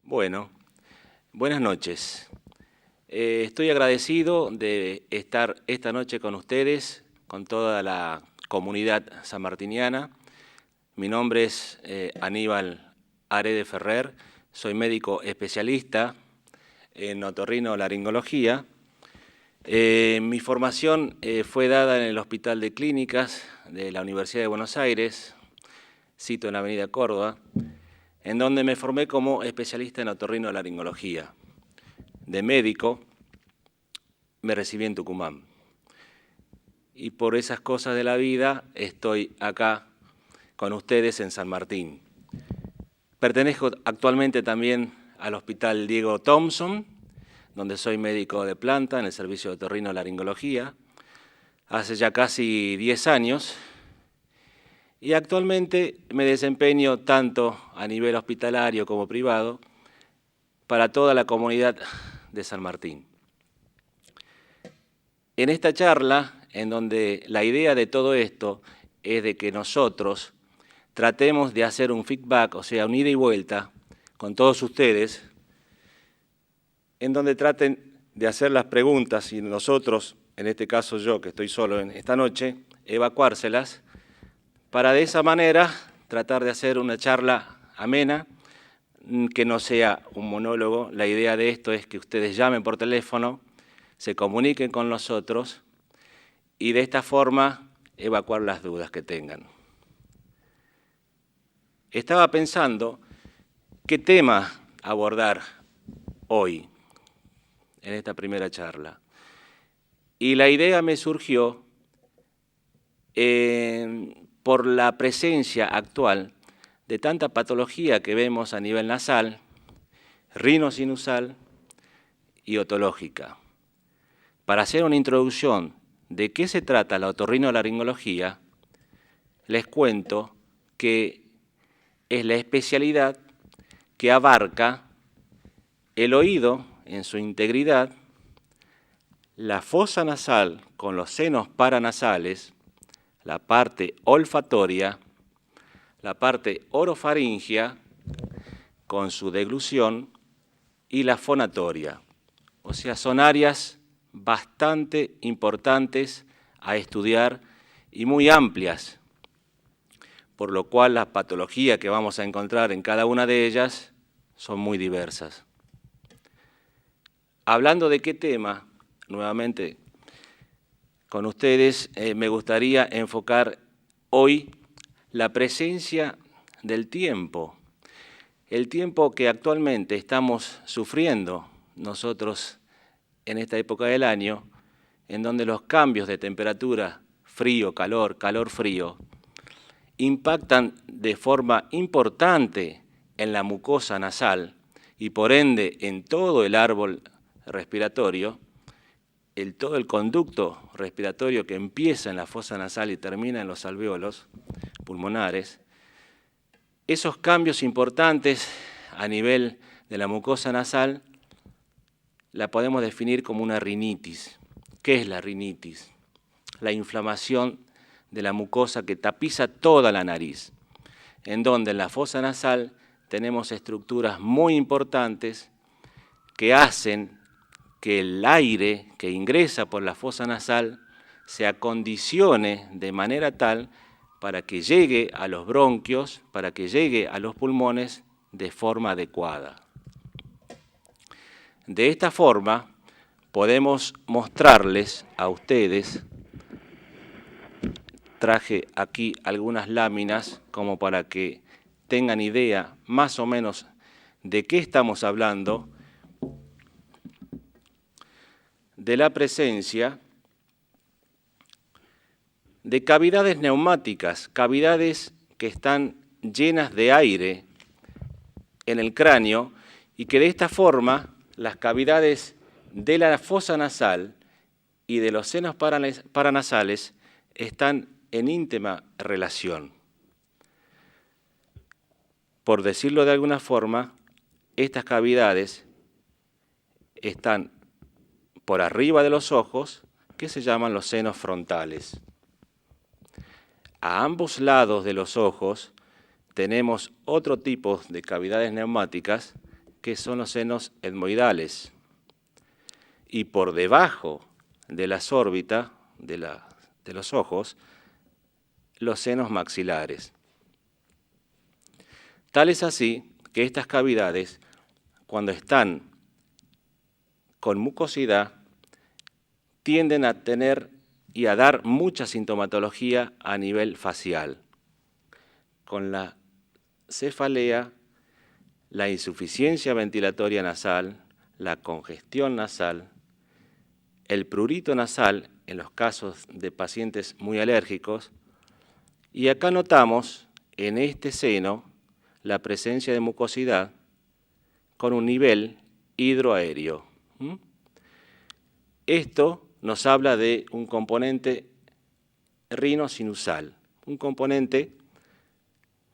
Bueno, buenas noches. Estoy agradecido de estar esta noche con ustedes, con toda la comunidad sanmartiniana. Mi nombre es Aníbal Arede Ferrer, soy médico especialista en otorrinolaringología. Mi formación fue dada en el Hospital de Clínicas de la Universidad de Buenos Aires, sito en la Avenida Córdoba, en donde me formé como especialista en otorrinolaringología. De médico me recibí en Tucumán. Y por esas cosas de la vida estoy acá con ustedes en San Martín. Pertenezco actualmente también al Hospital Diego Thompson, donde soy médico de planta en el servicio de otorrinolaringología, hace ya casi 10 años. Y actualmente me desempeño tanto a nivel hospitalario como privado para toda la comunidad de San Martín. En esta charla, en donde la idea de todo esto es de que nosotros tratemos de hacer un feedback, o sea, un ida y vuelta con todos ustedes, en donde traten de hacer las preguntas y nosotros, en este caso yo que estoy solo en esta noche, evacuárselas, para de esa manera tratar de hacer una charla amena, que no sea un monólogo. La idea de esto es que ustedes llamen por teléfono, se comuniquen con nosotros y de esta forma evacuar las dudas que tengan. Estaba pensando qué tema abordar hoy en esta primera charla. Y la idea me surgió por la presencia actual de tanta patología que vemos a nivel nasal, rinosinusal y otológica. Para hacer una introducción de qué se trata la otorrinolaringología, les cuento que es la especialidad que abarca el oído en su integridad, la fosa nasal con los senos paranasales, la parte olfatoria, la parte orofaringia con su deglución y la fonatoria. O sea, son áreas bastante importantes a estudiar y muy amplias, por lo cual las patologías que vamos a encontrar en cada una de ellas son muy diversas. Hablando de qué tema, nuevamente con ustedes me gustaría enfocar hoy la presencia del tiempo, el tiempo que actualmente estamos sufriendo nosotros en esta época del año, en donde los cambios de temperatura, frío, calor, calor, frío, impactan de forma importante en la mucosa nasal y por ende en todo el árbol respiratorio, todo el conducto respiratorio que empieza en la fosa nasal y termina en los alvéolos pulmonares. Esos cambios importantes a nivel de la mucosa nasal la podemos definir como una rinitis. ¿Qué es la rinitis? La inflamación de la mucosa que tapiza toda la nariz, en donde en la fosa nasal tenemos estructuras muy importantes que hacen que el aire que ingresa por la fosa nasal se acondicione de manera tal para que llegue a los bronquios, para que llegue a los pulmones de forma adecuada. De esta forma podemos mostrarles a ustedes, traje aquí algunas láminas como para que tengan idea más o menos de qué estamos hablando, de la presencia de cavidades neumáticas, cavidades que están llenas de aire en el cráneo y que de esta forma las cavidades de la fosa nasal y de los senos paranasales están en íntima relación. Por decirlo de alguna forma, estas cavidades están por arriba de los ojos, que se llaman los senos frontales. A ambos lados de los ojos tenemos otro tipo de cavidades neumáticas que son los senos etmoidales, y por debajo de las órbitas de los ojos, los senos maxilares. Tal es así que estas cavidades, cuando están con mucosidad, tienden a tener y a dar mucha sintomatología a nivel facial, con la cefalea, la insuficiencia ventilatoria nasal, la congestión nasal, el prurito nasal en los casos de pacientes muy alérgicos, y acá notamos en este seno la presencia de mucosidad con un nivel hidroaéreo. Esto nos habla de un componente rinosinusal, un componente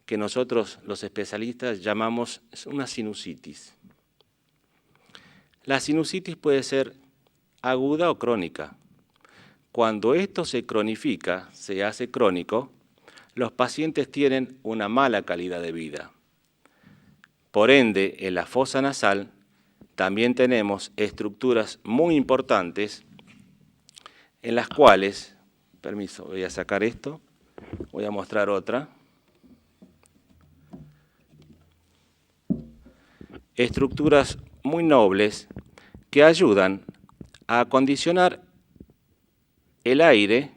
que nosotros los especialistas llamamos una sinusitis. La sinusitis puede ser aguda o crónica. Cuando esto se cronifica, se hace crónico, los pacientes tienen una mala calidad de vida. Por ende, en la fosa nasal también tenemos estructuras muy importantes en las cuales, permiso, voy a sacar esto, voy a mostrar otra. Estructuras muy nobles que ayudan a acondicionar el aire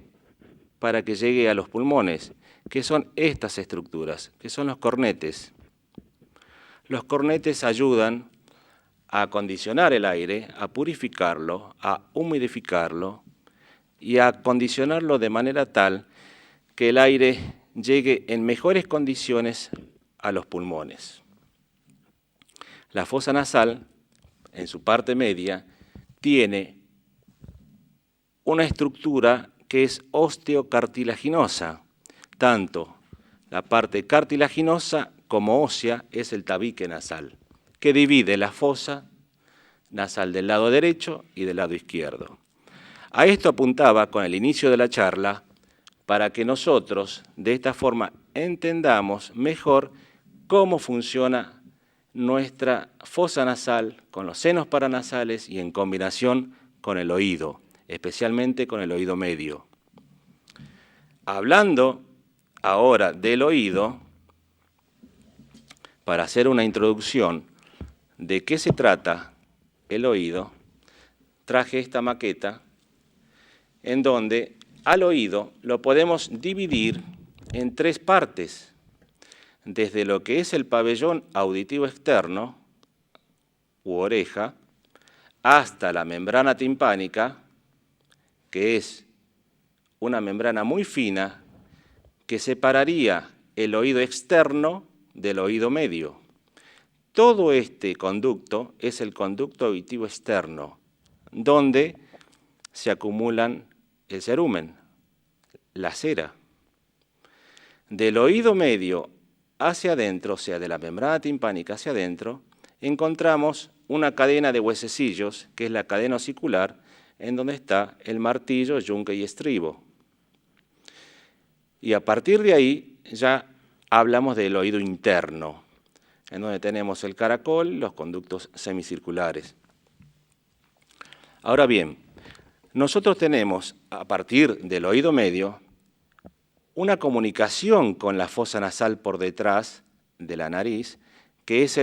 para que llegue a los pulmones, que son estas estructuras, que son los cornetes. Los cornetes ayudan a acondicionar el aire, a purificarlo, a humidificarlo y a acondicionarlo de manera tal que el aire llegue en mejores condiciones a los pulmones. La fosa nasal, en su parte media, tiene una estructura que es osteocartilaginosa. Tanto la parte cartilaginosa como ósea es el tabique nasal, que divide la fosa nasal del lado derecho y del lado izquierdo. A esto apuntaba con el inicio de la charla para que nosotros de esta forma entendamos mejor cómo funciona nuestra fosa nasal con los senos paranasales y en combinación con el oído, especialmente con el oído medio. Hablando ahora del oído, para hacer una introducción de qué se trata el oído, traje esta maqueta en donde al oído lo podemos dividir en tres partes, desde lo que es el pabellón auditivo externo, u oreja, hasta la membrana timpánica, que es una membrana muy fina que separaría el oído externo del oído medio. Todo este conducto es el conducto auditivo externo, donde se acumulan el cerumen, la cera. Del oído medio hacia adentro, o sea, de la membrana timpánica hacia adentro, encontramos una cadena de huesecillos, que es la cadena osicular, en donde está el martillo, yunque y estribo. Y a partir de ahí ya hablamos del oído interno, en donde tenemos el caracol y los conductos semicirculares. Ahora bien, nosotros tenemos, a partir del oído medio, una comunicación con la fosa nasal por detrás de la nariz, que es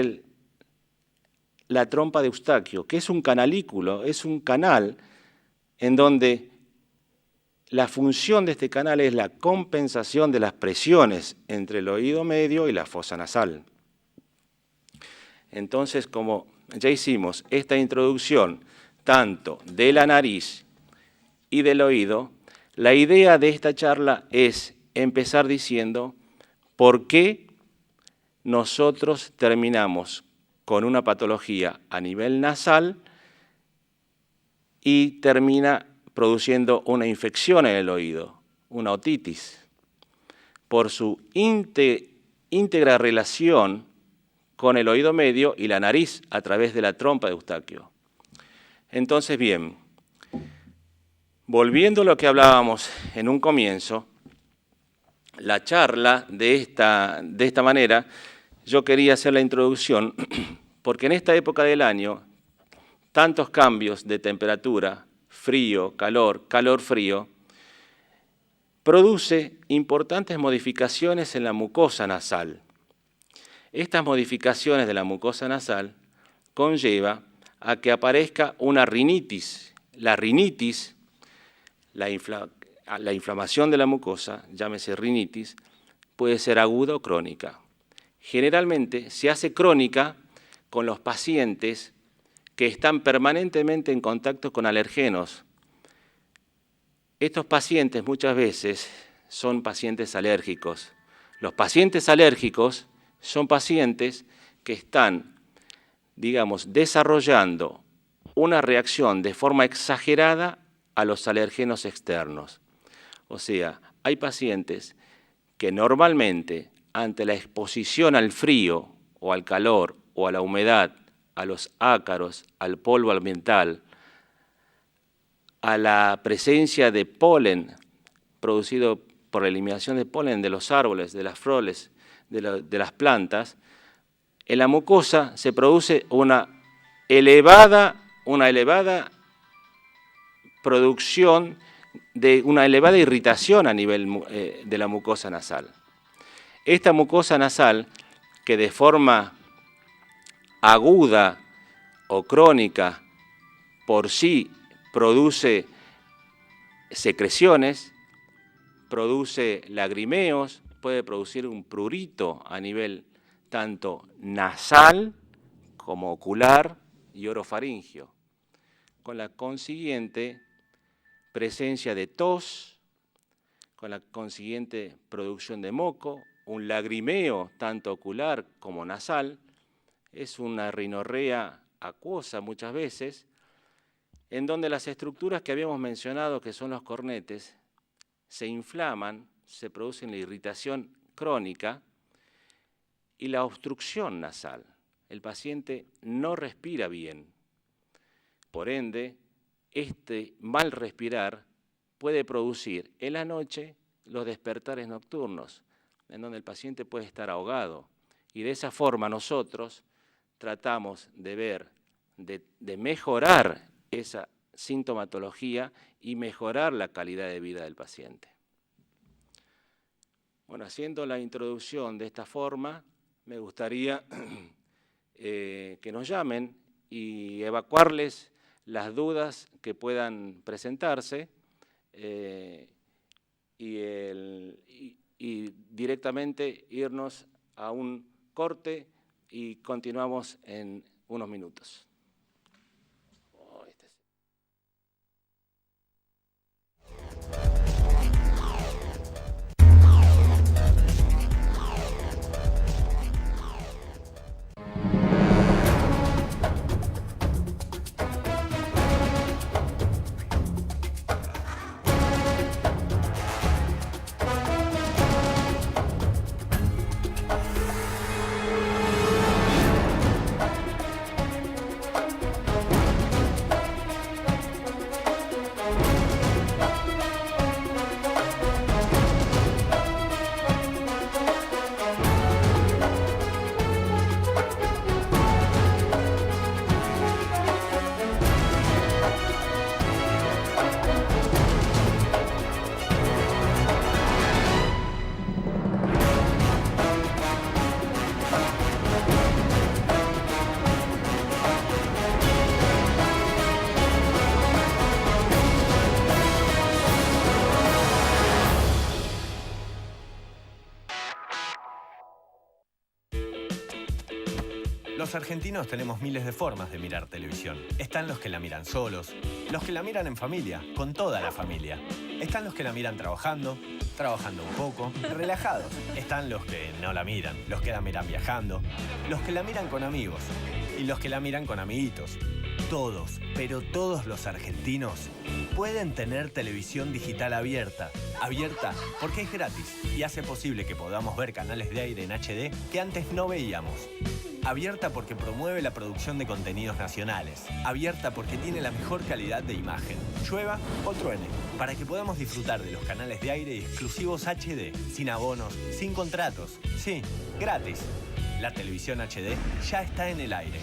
la trompa de Eustaquio, que es un canalículo, es un canal en donde la función de este canal es la compensación de las presiones entre el oído medio y la fosa nasal. Entonces, como ya hicimos esta introducción tanto de la nariz y del oído, la idea de esta charla es empezar diciendo por qué nosotros terminamos con una patología a nivel nasal y termina produciendo una infección en el oído, una otitis, por su íntegra relación con el oído medio y la nariz a través de la trompa de Eustaquio. Entonces, bien, volviendo a lo que hablábamos en un comienzo, la charla de esta manera, yo quería hacer la introducción porque en esta época del año, tantos cambios de temperatura, frío, calor, calor-frío, produce importantes modificaciones en la mucosa nasal. Estas modificaciones de la mucosa nasal conlleva a que aparezca una rinitis. La rinitis, la inflamación de la mucosa, llámese rinitis, puede ser aguda o crónica. Generalmente se hace crónica con los pacientes que están permanentemente en contacto con alergenos. Estos pacientes muchas veces son pacientes alérgicos. Los pacientes alérgicos son pacientes que están, digamos, desarrollando una reacción de forma exagerada a los alergenos externos. O sea, hay pacientes que normalmente, ante la exposición al frío o al calor o a la humedad, a los ácaros, al polvo ambiental, a la presencia de polen producido por la eliminación de polen de los árboles, de las flores, de las plantas, en la mucosa se produce una elevada producción de una elevada irritación a nivel de la mucosa nasal. Esta mucosa nasal, que de forma aguda o crónica por sí produce secreciones, produce lagrimeos, puede producir un prurito a nivel tanto nasal como ocular y orofaringio, con la consiguiente presencia de tos, con la consiguiente producción de moco, un lagrimeo tanto ocular como nasal, es una rinorrea acuosa muchas veces, en donde las estructuras que habíamos mencionado, que son los cornetes, se inflaman, se produce la irritación crónica y la obstrucción nasal. El paciente no respira bien. Por ende, este mal respirar puede producir en la noche los despertares nocturnos, en donde el paciente puede estar ahogado. Y de esa forma nosotros tratamos de ver, de mejorar esa sintomatología y mejorar la calidad de vida del paciente. Bueno, haciendo la introducción de esta forma, me gustaría que nos llamen y evacuarles las dudas que puedan presentarse y directamente irnos a un corte y continuamos en unos minutos. Los argentinos tenemos miles de formas de mirar televisión. Están los que la miran solos, los que la miran en familia, con toda la familia. Están los que la miran trabajando un poco, relajados. Están los que no la miran, los que la miran viajando, los que la miran con amigos y los que la miran con amiguitos. Todos, pero todos los argentinos pueden tener televisión digital abierta. Abierta porque es gratis y hace posible que podamos ver canales de aire en HD que antes no veíamos. Abierta porque promueve la producción de contenidos nacionales. Abierta porque tiene la mejor calidad de imagen, llueva o truene, para que podamos disfrutar de los canales de aire exclusivos HD, sin abonos, sin contratos. Sí, gratis. La televisión HD ya está en el aire.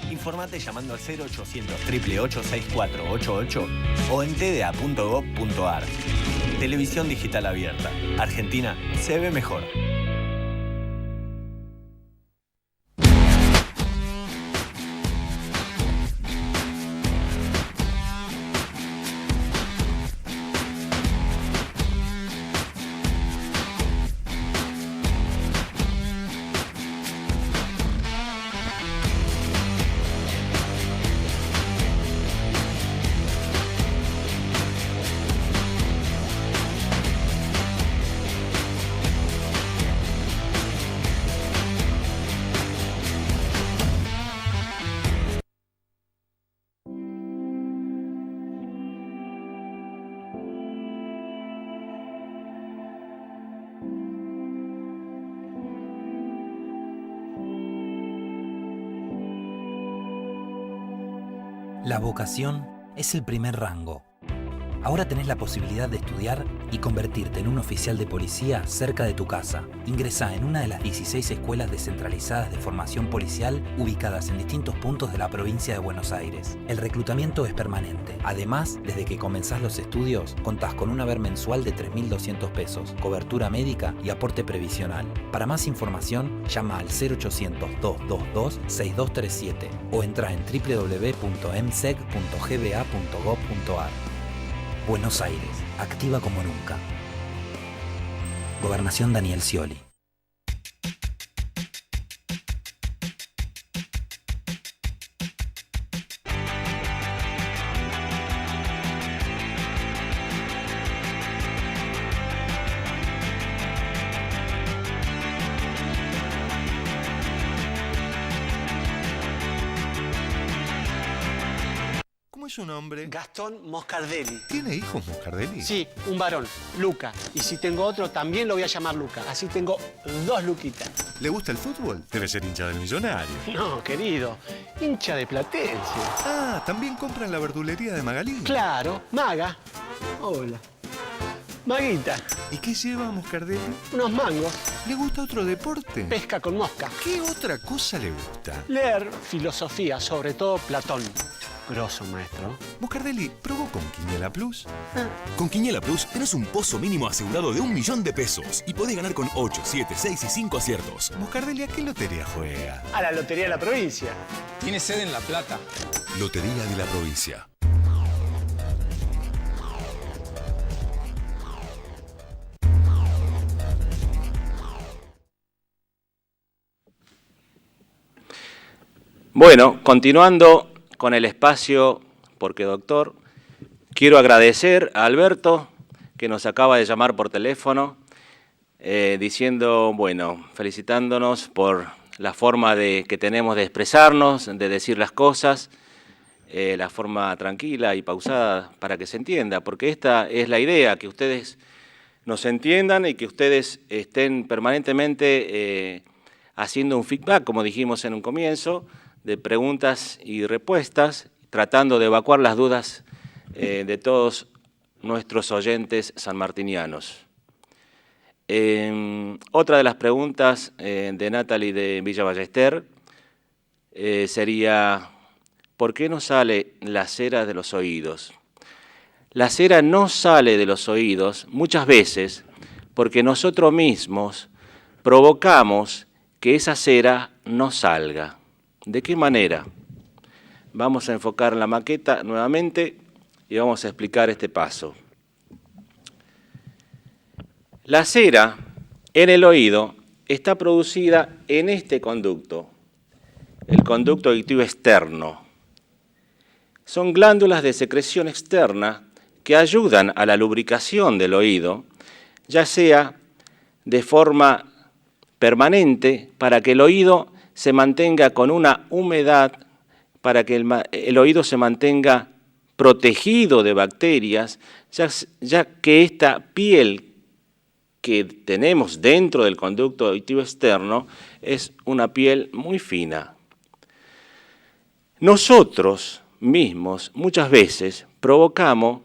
Informate llamando al 0800 888 6488 o en tda.gov.ar. Televisión digital abierta. Argentina se ve mejor. La vocación es el primer rango. Ahora tenés la posibilidad de estudiar y convertirte en un oficial de policía cerca de tu casa. Ingresá en una de las 16 escuelas descentralizadas de formación policial ubicadas en distintos puntos de la provincia de Buenos Aires. El reclutamiento es permanente. Además, desde que comenzás los estudios, contás con un haber mensual de 3.200 pesos, cobertura médica y aporte previsional. Para más información, llama al 0800-222-6237 o entra en www.emsec.gba.gov.ar. Buenos Aires, activa como nunca. Gobernación Daniel Scioli. ¿Su nombre? Gastón Moscardelli. ¿Tiene hijos Moscardelli? Sí, un varón, Luca. Y si tengo otro, también lo voy a llamar Luca. Así tengo 2 Luquitas. ¿Le gusta el fútbol? Debe ser hincha del Millonario. No, querido, hincha de Platense. Ah, ¿también compra en la verdulería de Magalí? Claro, Maga. Hola. Maguita. ¿Y qué lleva Moscardelli? Unos mangos. ¿Le gusta otro deporte? Pesca con mosca. ¿Qué otra cosa le gusta? Leer filosofía, sobre todo Platón. Grosso, maestro. Moscardelli, ¿probó con Quiniela Plus? Con Quiniela Plus tenés un pozo mínimo asegurado de 1.000.000 de pesos y podés ganar con 8, 7, 6 y 5 aciertos. Moscardelli, ¿a qué lotería juega? A la Lotería de la Provincia. Tiene sede en La Plata. Lotería de la Provincia. Bueno, continuando con el espacio, porque doctor, quiero agradecer a Alberto, que nos acaba de llamar por teléfono, diciendo, bueno, felicitándonos por la forma que tenemos de expresarnos, de decir las cosas, la forma tranquila y pausada para que se entienda, porque esta es la idea, que ustedes nos entiendan y que ustedes estén permanentemente haciendo un feedback, como dijimos en un comienzo, de preguntas y respuestas, tratando de evacuar las dudas de todos nuestros oyentes sanmartinianos. Otra de las preguntas de Natalie de Villa Ballester sería, ¿por qué no sale la cera de los oídos? La cera no sale de los oídos muchas veces porque nosotros mismos provocamos que esa cera no salga. ¿De qué manera? Vamos a enfocar la maqueta nuevamente y vamos a explicar este paso. La cera en el oído está producida en este conducto, el conducto auditivo externo. Son glándulas de secreción externa que ayudan a la lubricación del oído, ya sea de forma permanente para que el oído se mantenga con una humedad, para que el oído se mantenga protegido de bacterias, ya que esta piel que tenemos dentro del conducto auditivo externo es una piel muy fina. Nosotros mismos muchas veces provocamos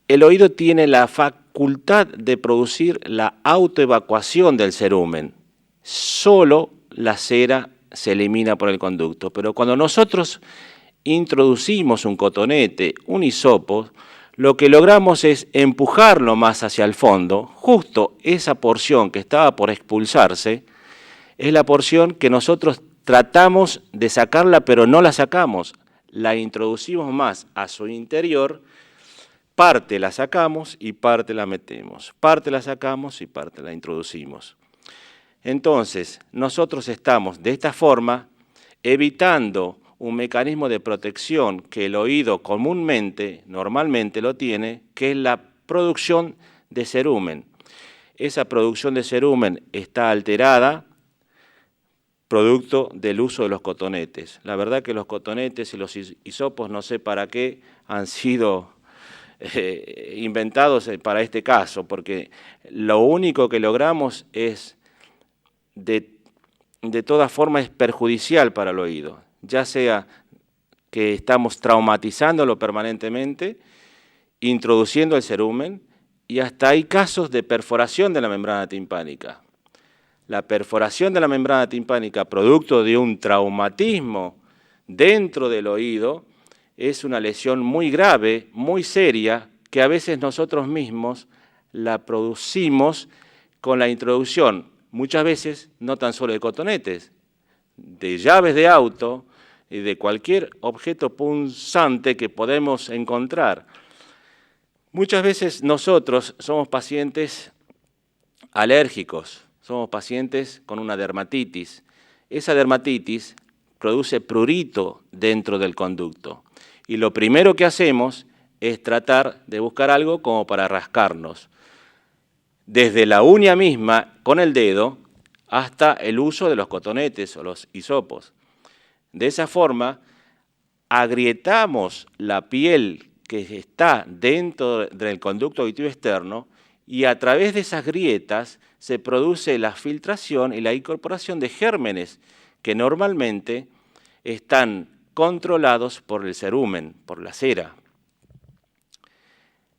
el oído tiene la facultad de producir la autoevacuación del cerumen. Solo la cera se elimina por el conducto. Pero cuando nosotros introducimos un cotonete, un hisopo, lo que logramos es empujarlo más hacia el fondo. Justo esa porción que estaba por expulsarse es la porción que nosotros tratamos de sacarla, pero no la sacamos. La introducimos más a su interior, parte la sacamos y parte la metemos. Parte la sacamos y parte la introducimos. Entonces, nosotros estamos de esta forma evitando un mecanismo de protección que el oído comúnmente, normalmente lo tiene, que es la producción de cerumen. Esa producción de cerumen está alterada producto del uso de los cotonetes. La verdad que los cotonetes y los hisopos, no sé para qué, han sido inventados para este caso, porque lo único que logramos es, de todas formas, es perjudicial para el oído. Ya sea que estamos traumatizándolo permanentemente, introduciendo el cerumen, y hasta hay casos de perforación de la membrana timpánica. La perforación de la membrana timpánica, producto de un traumatismo dentro del oído, es una lesión muy grave, muy seria, que a veces nosotros mismos la producimos con la introducción, muchas veces no tan solo de cotonetes, de llaves de auto y de cualquier objeto punzante que podemos encontrar. Muchas veces nosotros somos pacientes alérgicos, somos pacientes con una dermatitis. Esa dermatitis produce prurito dentro del conducto. Y lo primero que hacemos es tratar de buscar algo como para rascarnos. Desde la uña misma, con el dedo, hasta el uso de los cotonetes o los hisopos. De esa forma, agrietamos la piel que está dentro del conducto auditivo externo y a través de esas grietas se produce la filtración y la incorporación de gérmenes que normalmente están controlados por el cerumen, por la cera.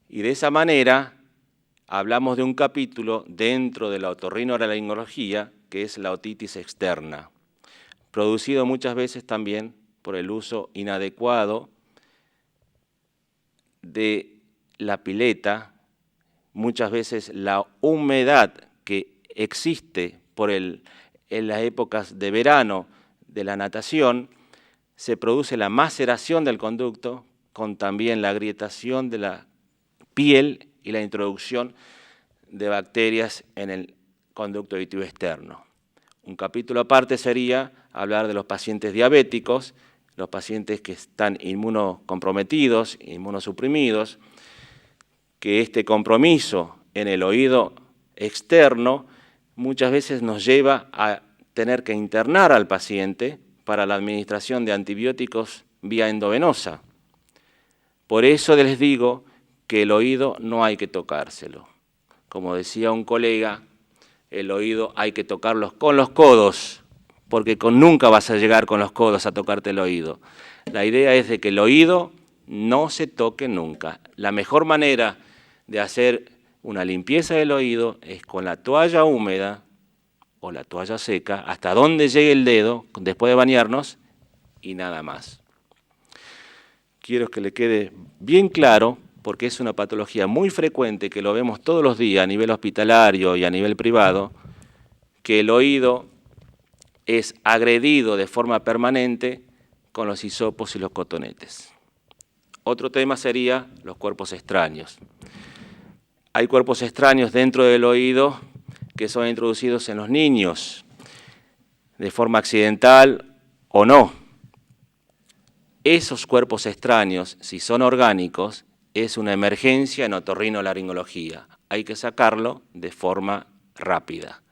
Y de esa manera hablamos de un capítulo dentro de la otorrinolaringología que es la otitis externa, producido muchas veces también por el uso inadecuado de la pileta, muchas veces la humedad que existe en las épocas de verano de la natación, se produce la maceración del conducto con también la agrietación de la piel y la introducción de bacterias en el conducto auditivo externo. Un capítulo aparte sería hablar de los pacientes diabéticos, los pacientes que están inmunocomprometidos, inmunosuprimidos, que este compromiso en el oído externo muchas veces nos lleva a tener que internar al paciente para la administración de antibióticos vía endovenosa. Por eso les digo que el oído no hay que tocárselo. Como decía un colega, el oído hay que tocarlos con los codos, porque nunca vas a llegar con los codos a tocarte el oído. La idea es de que el oído no se toque nunca. La mejor manera de hacer una limpieza del oído es con la toalla húmeda o la toalla seca, hasta donde llegue el dedo, después de bañarnos, y nada más. Quiero que le quede bien claro, porque es una patología muy frecuente, que lo vemos todos los días a nivel hospitalario y a nivel privado, que el oído es agredido de forma permanente con los hisopos y los cotonetes. Otro tema sería los cuerpos extraños. Hay cuerpos extraños dentro del oído que son introducidos en los niños, de forma accidental o no. Esos cuerpos extraños, si son orgánicos, es una emergencia en otorrinolaringología. Hay que sacarlo de forma rápida.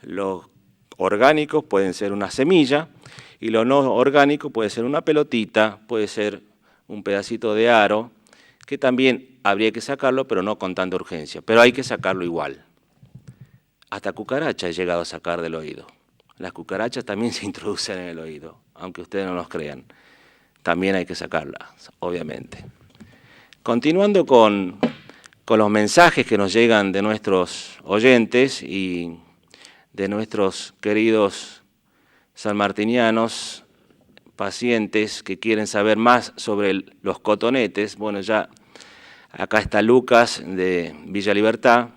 Los orgánicos pueden ser una semilla y lo no orgánico puede ser una pelotita, puede ser un pedacito de aro, que también habría que sacarlo, pero no con tanta urgencia. Pero hay que sacarlo igual. Hasta cucarachas he llegado a sacar del oído. Las cucarachas también se introducen en el oído, aunque ustedes no nos crean. También hay que sacarlas, obviamente. Continuando con con los mensajes que nos llegan de nuestros oyentes y de nuestros queridos sanmartinianos, pacientes que quieren saber más sobre los cotonetes. Bueno, ya acá está Lucas de Villa Libertad,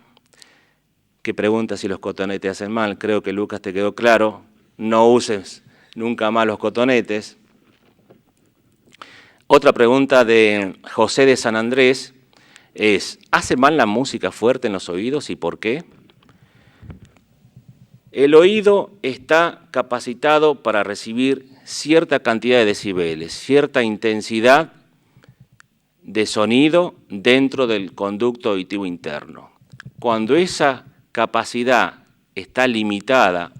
que pregunta si los cotonetes hacen mal. Creo que, Lucas, te quedó claro, no uses nunca más los cotonetes. Otra pregunta de José de San Andrés es, ¿hace mal la música fuerte en los oídos y por qué? El oído está capacitado para recibir cierta cantidad de decibeles, cierta intensidad de sonido dentro del conducto auditivo interno. Cuando esa capacidad está limitada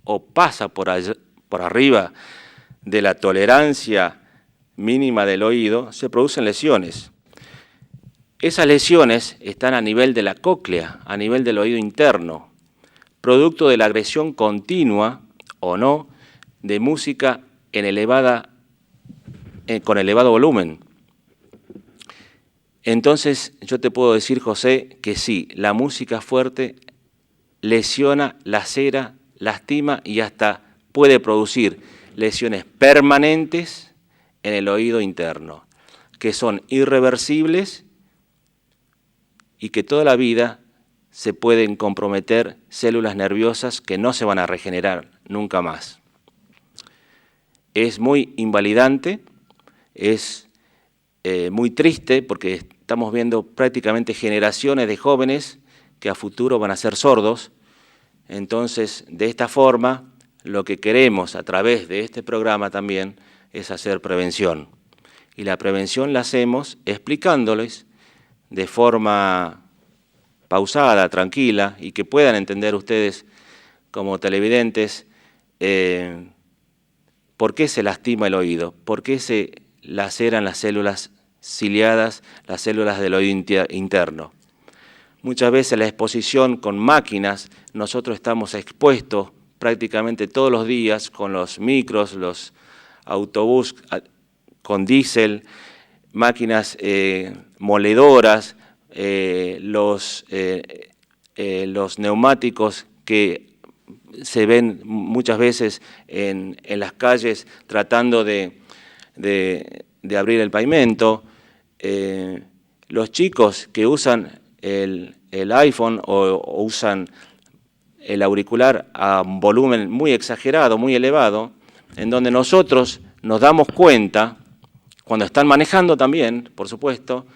o pasa por arriba de la tolerancia mínima del oído, se producen lesiones. Esas lesiones están a nivel de la cóclea, a nivel del oído interno, producto de la agresión continua o no de música con elevado volumen. Entonces yo te puedo decir, José, que sí, la música fuerte lesiona, lacera, lastima y hasta puede producir lesiones permanentes en el oído interno, que son irreversibles y que toda la vida se pueden comprometer células nerviosas que no se van a regenerar nunca más. Es muy invalidante, es muy triste porque estamos viendo prácticamente generaciones de jóvenes que a futuro van a ser sordos. Entonces, de esta forma, lo que queremos a través de este programa también es hacer prevención. Y la prevención la hacemos explicándoles de forma pausada, tranquila, y que puedan entender ustedes como televidentes por qué se lastima el oído, por qué se laceran las células ciliadas, las células del oído interno. Muchas veces la exposición con máquinas, nosotros estamos expuestos prácticamente todos los días con los micros, los autobús con diésel, máquinas moledoras, los neumáticos que se ven muchas veces en las calles tratando de abrir el pavimento, los chicos que usan el iPhone o usan el auricular a un volumen muy exagerado, muy elevado, en donde nosotros nos damos cuenta, cuando están manejando también, por supuesto,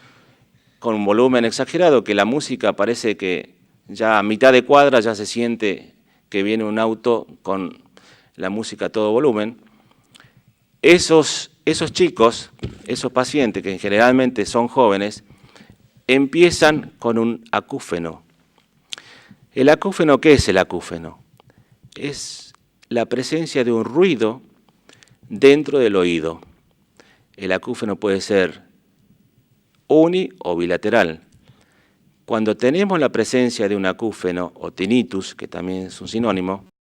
con un volumen exagerado, que la música parece que ya a mitad de cuadra ya se siente que viene un auto con la música a todo volumen. Esos chicos, esos pacientes, que generalmente son jóvenes, empiezan con un acúfeno. ¿El acúfeno qué es el acúfeno? Es la presencia de un ruido dentro del oído. El acúfeno puede ser uni o bilateral. Cuando tenemos la presencia de un acúfeno o tinnitus, que también es un sinónimo,